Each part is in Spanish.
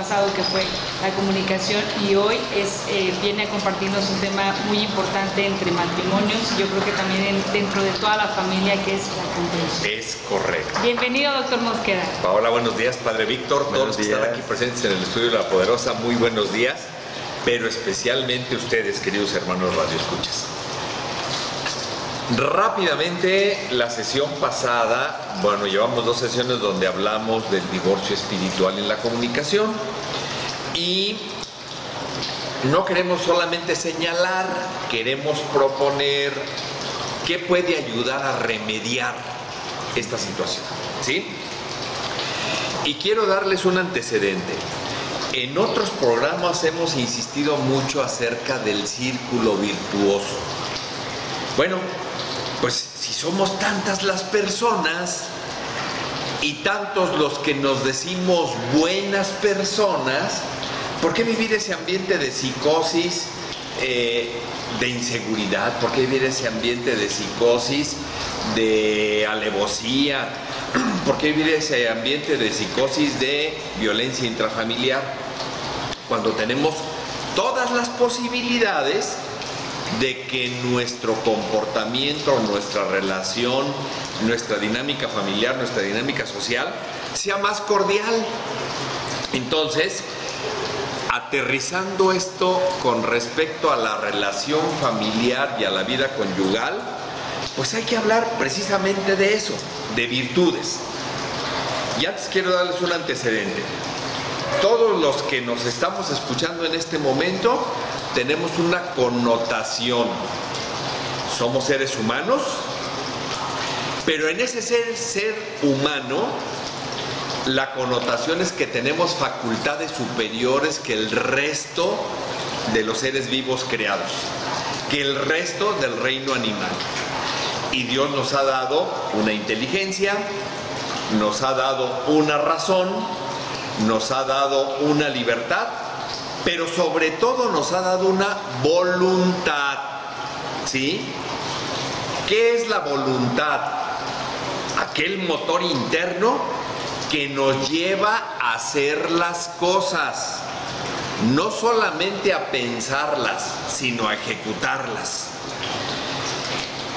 pasado, que fue la comunicación, y hoy viene a compartirnos un tema muy importante entre matrimonios, y yo creo que también dentro de toda la familia, que es la comprensión. Es correcto. Bienvenido, doctor Mosqueda. Paola, buenos días. Padre Víctor, todos los que están aquí presentes en el estudio de La Poderosa, muy buenos días, pero especialmente ustedes, queridos hermanos radioescuchas. Rápidamente, la sesión pasada, bueno, llevamos 2 sesiones donde hablamos del divorcio espiritual en la comunicación, y no queremos solamente señalar, queremos proponer qué puede ayudar a remediar esta situación, ¿sí? Y quiero darles un antecedente. En otros programas hemos insistido mucho acerca del círculo virtuoso. Bueno, pues si somos tantas las personas y tantos los que nos decimos buenas personas, ¿por qué vivir ese ambiente de psicosis, de inseguridad? ¿Por qué vivir ese ambiente de psicosis, de alevosía? ¿Por qué vivir ese ambiente de psicosis de violencia intrafamiliar? Cuando tenemos todas las posibilidades de que nuestro comportamiento, nuestra relación, nuestra dinámica familiar, nuestra dinámica social sea más cordial. Entonces, aterrizando esto con respecto a la relación familiar y a la vida conyugal, pues hay que hablar precisamente de eso, de virtudes. Y antes quiero darles un antecedente. Todos los que nos estamos escuchando en este momento tenemos una connotación. Somos seres humanos, pero en ese ser humano, la connotación es que tenemos facultades superiores que el resto de los seres vivos creados, que el resto del reino animal. Y Dios nos ha dado una inteligencia, nos ha dado una razón, nos ha dado una libertad, pero sobre todo nos ha dado una voluntad, ¿sí? ¿Qué es la voluntad? Aquel motor interno que nos lleva a hacer las cosas, no solamente a pensarlas, sino a ejecutarlas.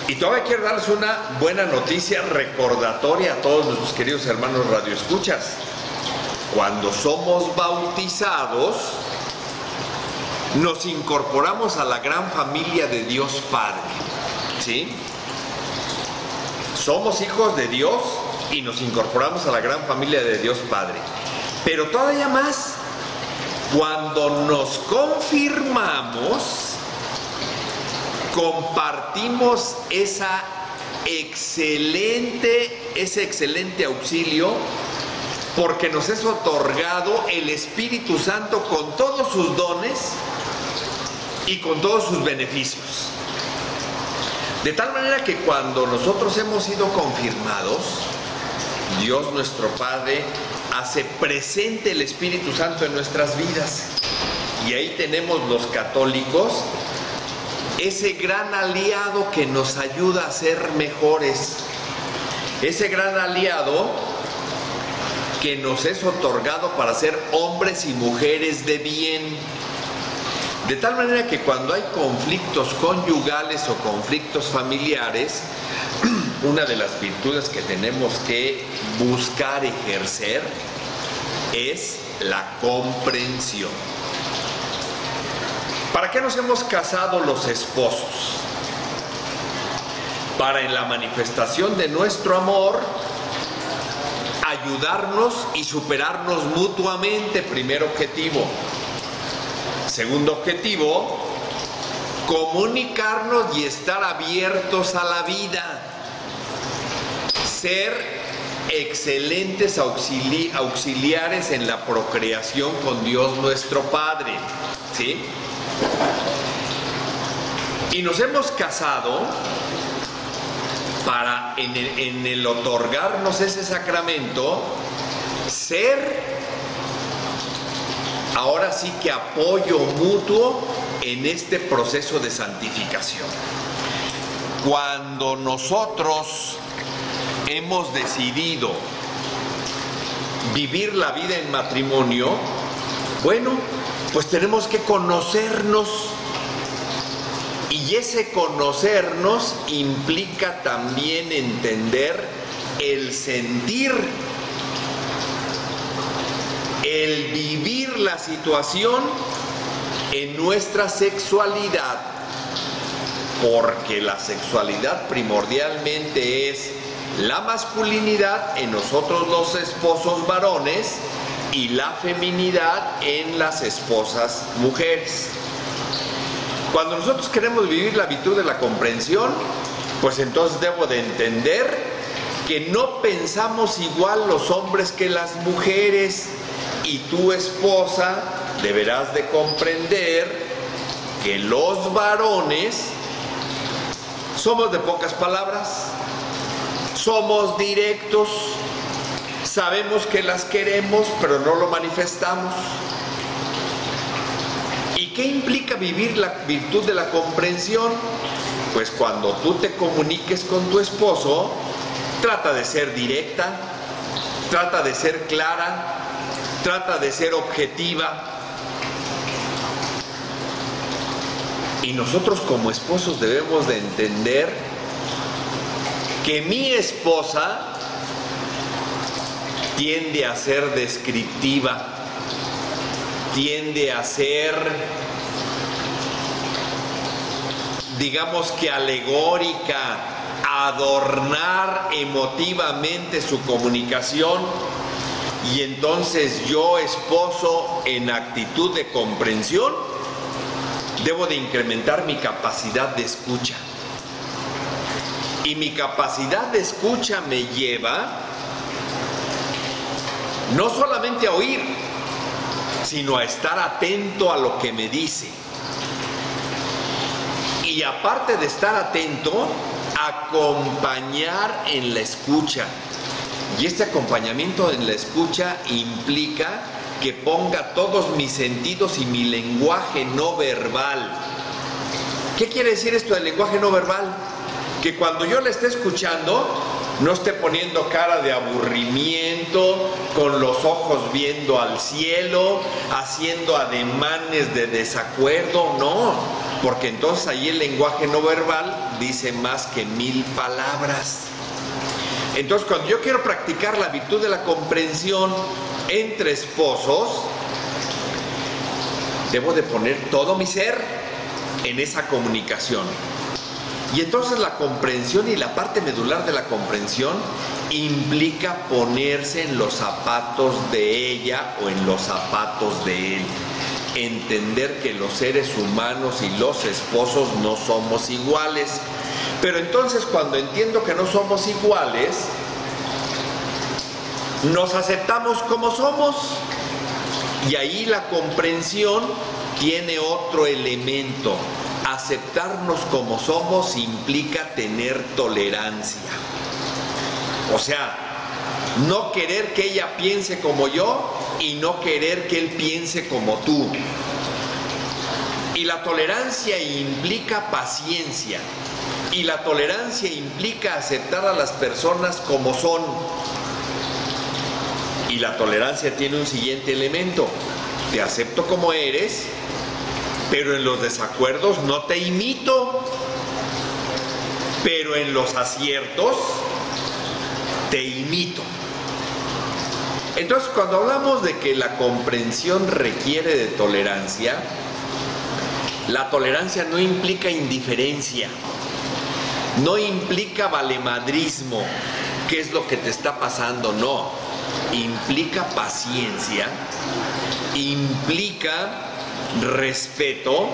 Y todavía quiero darles una buena noticia recordatoria a todos nuestros queridos hermanos radioescuchas. Cuando somos bautizados, nos incorporamos a la gran familia de Dios Padre, ¿sí? Somos hijos de Dios y nos incorporamos a la gran familia de Dios Padre. Pero todavía más, cuando nos confirmamos, compartimos ese excelente auxilio, porque nos es otorgado el Espíritu Santo con todos sus dones y con todos sus beneficios. De tal manera que cuando nosotros hemos sido confirmados, Dios nuestro Padre hace presente el Espíritu Santo en nuestras vidas. Y ahí tenemos los católicos ese gran aliado que nos ayuda a ser mejores. Ese gran aliado que nos es otorgado para ser hombres y mujeres de bien. De tal manera que cuando hay conflictos conyugales o conflictos familiares, una de las virtudes que tenemos que buscar ejercer es la comprensión. ¿Para qué nos hemos casado los esposos? Para, en la manifestación de nuestro amor, ayudarnos y superarnos mutuamente, primer objetivo. Segundo objetivo, comunicarnos y estar abiertos a la vida. Ser excelentes auxiliares en la procreación con Dios nuestro Padre, ¿sí? Y nos hemos casado para, en el otorgarnos ese sacramento, ser ahora sí que apoyo mutuo en este proceso de santificación. Cuando nosotros hemos decidido vivir la vida en matrimonio, Bueno, pues tenemos que conocernos. Y ese conocernos implica también entender el sentir, el vivir la situación en nuestra sexualidad, porque la sexualidad primordialmente es la masculinidad en nosotros los esposos varones y la feminidad en las esposas mujeres. Cuando nosotros queremos vivir la virtud de la comprensión, pues entonces debo de entender que no pensamos igual los hombres que las mujeres, y tu esposa deberás de comprender que los varones somos de pocas palabras, somos directos, sabemos que las queremos, pero no lo manifestamos. ¿Y qué implica vivir la virtud de la comprensión? Pues cuando tú te comuniques con tu esposo, trata de ser directa, trata de ser clara, trata de ser objetiva. Y nosotros como esposos debemos de entender que mi esposa tiende a ser descriptiva, tiende a ser, digamos que alegórica, a adornar emotivamente su comunicación. Y entonces yo, esposo, en actitud de comprensión, debo de incrementar mi capacidad de escucha. Y mi capacidad de escucha me lleva no solamente a oír, sino a estar atento a lo que me dice. Y aparte de estar atento, acompañar en la escucha. Y este acompañamiento en la escucha implica que ponga todos mis sentidos y mi lenguaje no verbal. ¿Qué quiere decir esto del lenguaje no verbal? Que cuando yo le esté escuchando, no esté poniendo cara de aburrimiento, con los ojos viendo al cielo, haciendo ademanes de desacuerdo, no, porque entonces ahí el lenguaje no verbal dice más que 1000 palabras. Entonces, cuando yo quiero practicar la virtud de la comprensión entre esposos, debo de poner todo mi ser en esa comunicación. Y entonces la comprensión y la parte medular de la comprensión implica ponerse en los zapatos de ella o en los zapatos de él. Entender que los seres humanos y los esposos no somos iguales. Pero entonces cuando entiendo que no somos iguales, nos aceptamos como somos. Y ahí la comprensión tiene otro elemento. Aceptarnos como somos implica tener tolerancia. O sea, no querer que ella piense como yo y no querer que él piense como tú. Y la tolerancia implica paciencia. Y la tolerancia implica aceptar a las personas como son. Y la tolerancia tiene un siguiente elemento. Te acepto como eres, pero en los desacuerdos no te imito. Pero en los aciertos te imito. Entonces, cuando hablamos de que la comprensión requiere de tolerancia, la tolerancia no implica indiferencia, no implica valemadrismo, ¿qué es lo que te está pasando? No, implica paciencia, implica respeto,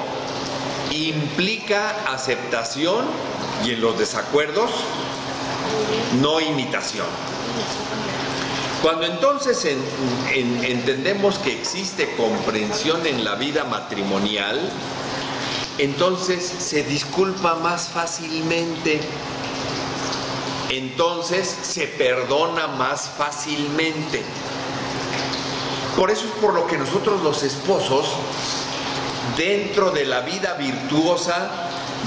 implica aceptación y en los desacuerdos, no imitación. Cuando entonces entendemos que existe comprensión en la vida matrimonial, entonces se disculpa más fácilmente, entonces se perdona más fácilmente. Por eso es por lo que nosotros los esposos, dentro de la vida virtuosa,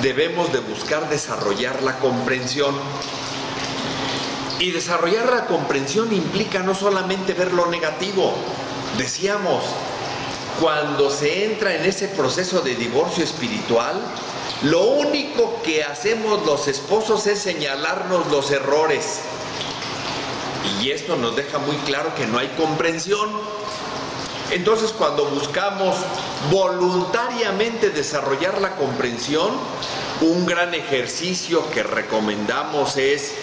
debemos de buscar desarrollar la comprensión. Y desarrollar la comprensión implica no solamente ver lo negativo. Decíamos, cuando se entra en ese proceso de divorcio espiritual, lo único que hacemos los esposos es señalarnos los errores. Y esto nos deja muy claro que no hay comprensión. Entonces, cuando buscamos voluntariamente desarrollar la comprensión, un gran ejercicio que recomendamos es: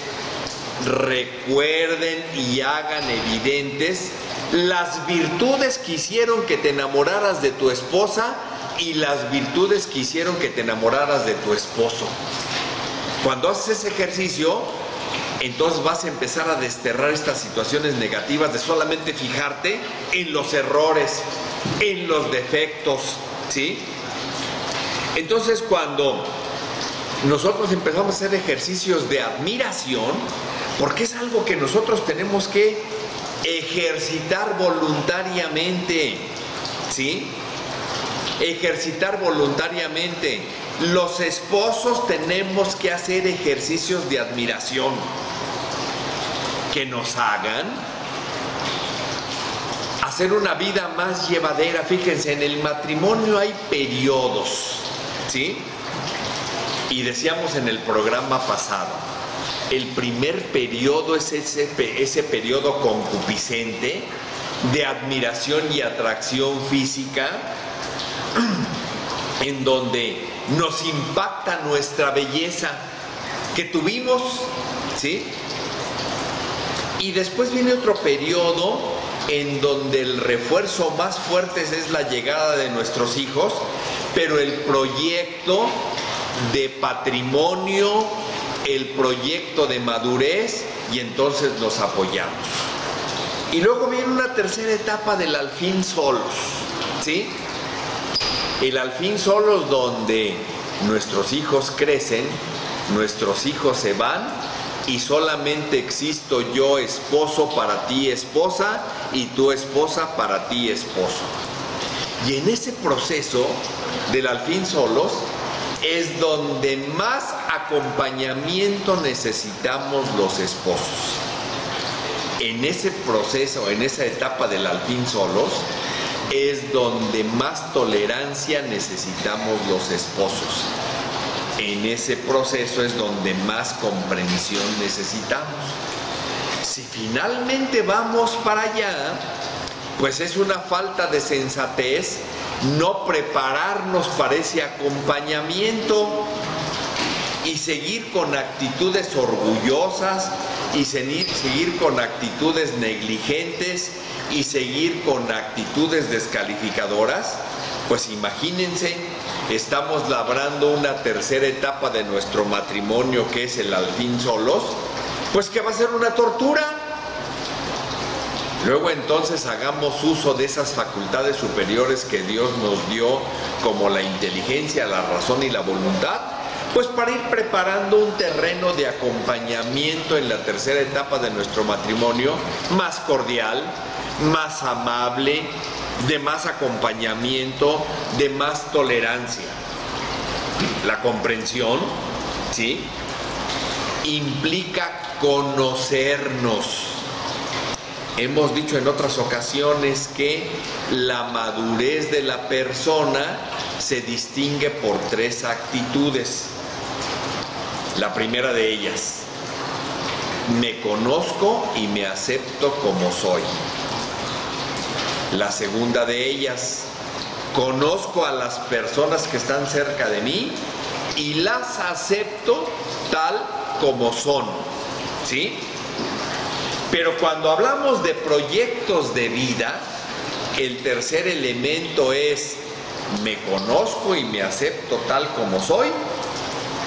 recuerden y hagan evidentes las virtudes que hicieron que te enamoraras de tu esposa y las virtudes que hicieron que te enamoraras de tu esposo. Cuando haces ese ejercicio, entonces vas a empezar a desterrar estas situaciones negativas de solamente fijarte en los errores, en los defectos, ¿sí? Entonces, cuando nosotros empezamos a hacer ejercicios de admiración, porque es algo que nosotros tenemos que ejercitar voluntariamente, ¿sí? Ejercitar voluntariamente. Los esposos tenemos que hacer ejercicios de admiración que nos hagan hacer una vida más llevadera. Fíjense, en el matrimonio hay periodos, ¿sí? Y decíamos en el programa pasado, el primer periodo es ese periodo concupiscente de admiración y atracción física, en donde nos impacta nuestra belleza que tuvimos, ¿sí? Y después viene otro periodo en donde el refuerzo más fuerte es la llegada de nuestros hijos, pero el proyecto de patrimonio, el proyecto de madurez, y entonces nos apoyamos. Y luego viene una tercera etapa del al fin solos, ¿sí? El al fin solos, donde nuestros hijos crecen, nuestros hijos se van y solamente existo yo, esposo, para ti, esposa, y tu esposa para ti, esposo. Y en ese proceso del al fin solos es donde más acompañamiento necesitamos los esposos. En ese proceso, en esa etapa del al fin solos, es donde más tolerancia necesitamos los esposos. En ese proceso es donde más comprensión necesitamos. Si finalmente vamos para allá, pues es una falta de sensatez no prepararnos para ese acompañamiento y seguir con actitudes orgullosas y seguir con actitudes negligentes y seguir con actitudes descalificadoras. Pues imagínense, estamos labrando una tercera etapa de nuestro matrimonio, que es el al fin solos, pues que va a ser una tortura. Luego entonces hagamos uso de esas facultades superiores que Dios nos dio, como la inteligencia, la razón y la voluntad, pues para ir preparando un terreno de acompañamiento en la tercera etapa de nuestro matrimonio, más cordial, más amable, de más acompañamiento, de más tolerancia. La comprensión, ¿sí?, implica conocernos. Hemos dicho en otras ocasiones que la madurez de la persona se distingue por tres actitudes. La primera de ellas: me conozco y me acepto como soy. La segunda de ellas: conozco a las personas que están cerca de mí y las acepto tal como son, ¿sí? Pero cuando hablamos de proyectos de vida, el tercer elemento es: me conozco y me acepto tal como soy,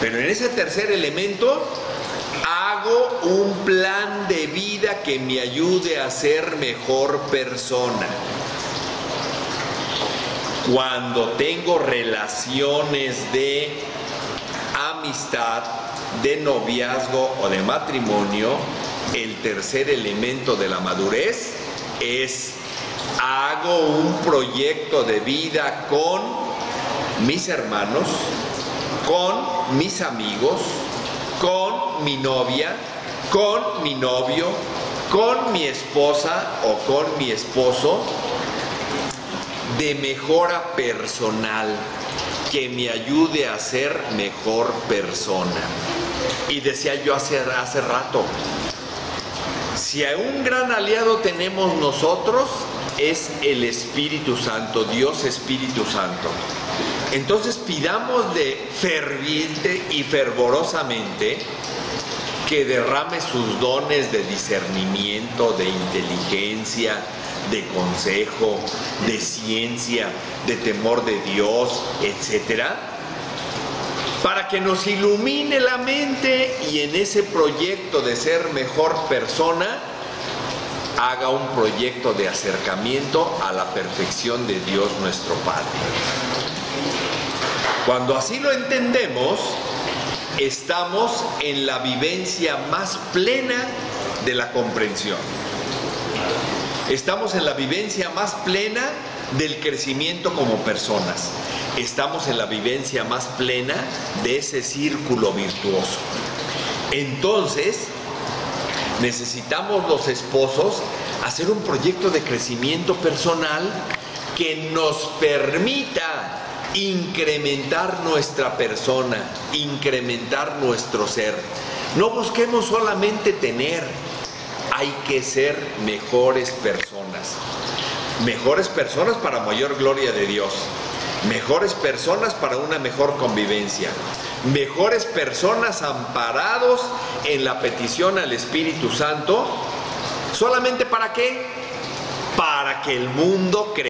pero en ese tercer elemento hago un plan de vida que me ayude a ser mejor persona. Cuando tengo relaciones de amistad, de noviazgo o de matrimonio, el tercer elemento de la madurez es: hago un proyecto de vida con mis hermanos, con mis amigos, con mi novia, con mi novio, con mi esposa o con mi esposo, de mejora personal, que me ayude a ser mejor persona. Y decía yo hace rato, si a un gran aliado tenemos nosotros, es el Espíritu Santo, Dios Espíritu Santo. Entonces pidamos de ferviente y fervorosamente que derrame sus dones de discernimiento, de inteligencia, de consejo, de ciencia, de temor de Dios, etcétera, para que nos ilumine la mente y en ese proyecto de ser mejor persona haga un proyecto de acercamiento a la perfección de Dios nuestro Padre. Cuando así lo entendemos, estamos en la vivencia más plena de la comprensión. Estamos en la vivencia más plena del crecimiento como personas. Estamos en la vivencia más plena de ese círculo virtuoso. Entonces, necesitamos los esposos hacer un proyecto de crecimiento personal que nos permita incrementar nuestra persona, incrementar nuestro ser. No busquemos solamente tener, hay que ser mejores personas. Mejores personas para mayor gloria de Dios. Mejores personas para una mejor convivencia. Mejores personas amparados en la petición al Espíritu Santo. ¿Solamente para qué? Para que el mundo crezca.